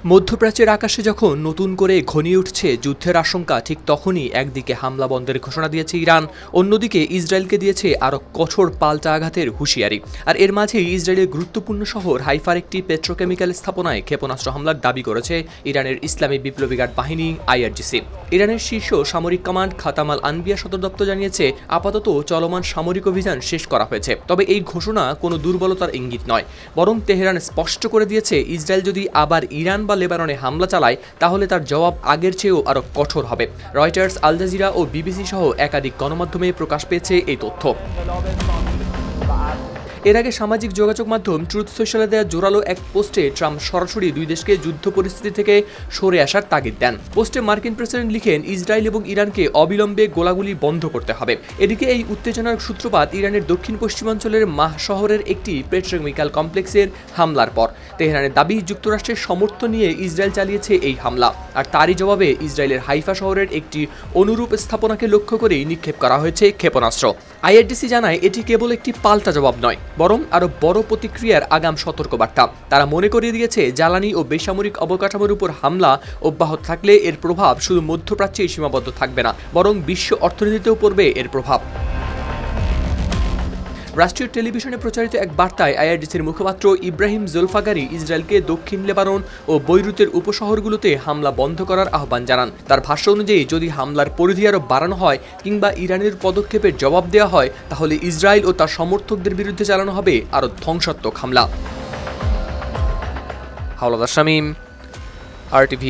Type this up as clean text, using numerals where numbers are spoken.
মধ্যপ্রাচ্যের আকাশে যখন নতুন করে ঘনিয়ে উঠছে যুদ্ধের আশঙ্কা, ঠিক তখনই একদিকে হামলা বন্ধের ঘোষণা দিয়েছে ইরান, অন্যদিকে ইসরায়েলকে দিয়েছে আরও কঠোর পাল্টা আঘাতের হুঁশিয়ারি। আর এর মাঝেই ইসরায়েলের গুরুত্বপূর্ণ শহর হাইফার একটি পেট্রোকেমিক্যাল স্থাপনায় ক্ষেপণাস্ত্র হামলার দাবি করেছে ইরানের ইসলামী বিপ্লবী গার্ড বাহিনী আইআরজিসি। ইরানের শীর্ষ সামরিক কমান্ড খাতাম আল আনবিয়া সদর দপ্তর জানিয়েছে, আপাতত চলমান সামরিক অভিযান শেষ করা হয়েছে। তবে এই ঘোষণা কোনো দুর্বলতার ইঙ্গিত নয়, বরং তেহরান স্পষ্ট করে দিয়েছে ইসরায়েল যদি আবার ইরান বা লেবাননে হামলা চালায় তাহলে তার জবাব আগের চেয়েও আরও কঠোর হবে। রয়টার্স, আল জাজিরা ও বিবিসি সহ একাধিক গণমাধ্যমে প্রকাশ পেয়েছে এই তথ্য। এর আগে সামাজিক যোগাযোগ মাধ্যম ট্রুথ সোশ্যালে দেওয়া জোরালো এক পোস্টে ট্রাম্প সরাসরি দুই দেশকে যুদ্ধ পরিস্থিতি থেকে সরে আসার তাগিদ দেন। পোস্টে মার্কিন প্রেসিডেন্ট লিখেন, ইসরায়েল এবং ইরানকে অবিলম্বে গোলাগুলি বন্ধ করতে হবে। এদিকে এই উত্তেজনার সূত্রপাত ইরানের দক্ষিণ পশ্চিমাঞ্চলের মাহ শহরের একটি পেট্রোকেমিক্যাল কমপ্লেক্সের হামলার পর। তেহরানের দাবি, যুক্তরাষ্ট্রের সমর্থন নিয়ে ইসরায়েল চালিয়েছে এই হামলা, আর তারই জবাবে ইসরায়েলের হাইফা শহরের একটি অনুরূপ স্থাপনাকে লক্ষ্য করেই নিক্ষেপ করা হয়েছে ক্ষেপণাস্ত্র। আইআরডিসি জানায়, এটি কেবল একটি পাল্টা জবাব নয়, বরং আরও বড় প্রতিক্রিয়ার আগাম সতর্কবার্তা। তারা মনে করিয়ে দিয়েছে, জ্বালানি ও বেসামরিক অবকাঠামোর উপর হামলা অব্যাহত থাকলে এর প্রভাব শুধু মধ্যপ্রাচ্যেই সীমাবদ্ধ থাকবে না, বরং বিশ্ব অর্থনীতিতেও পড়বে এর প্রভাব। রাষ্ট্রীয় টেলিভিশনে প্রচারিত এক বার্তায় আইআরডিসির মুখপাত্র ইব্রাহিম জুলফাকারি ইসরায়েলকে দক্ষিণ লেবানন ও বৈরুতের উপশহরগুলোতে হামলা বন্ধ করার আহ্বান জানান। তার ভাষ্য অনুযায়ী, যদি হামলার পরিধি আরও বাড়ানো হয় কিংবা ইরানের পদক্ষেপের জবাব দেওয়া হয়, তাহলে ইসরায়েল ও তার সমর্থকদের বিরুদ্ধে চালানো হবে আরও ধ্বংসাত্মক হামলা। হাওলাদার শামীম, RTV।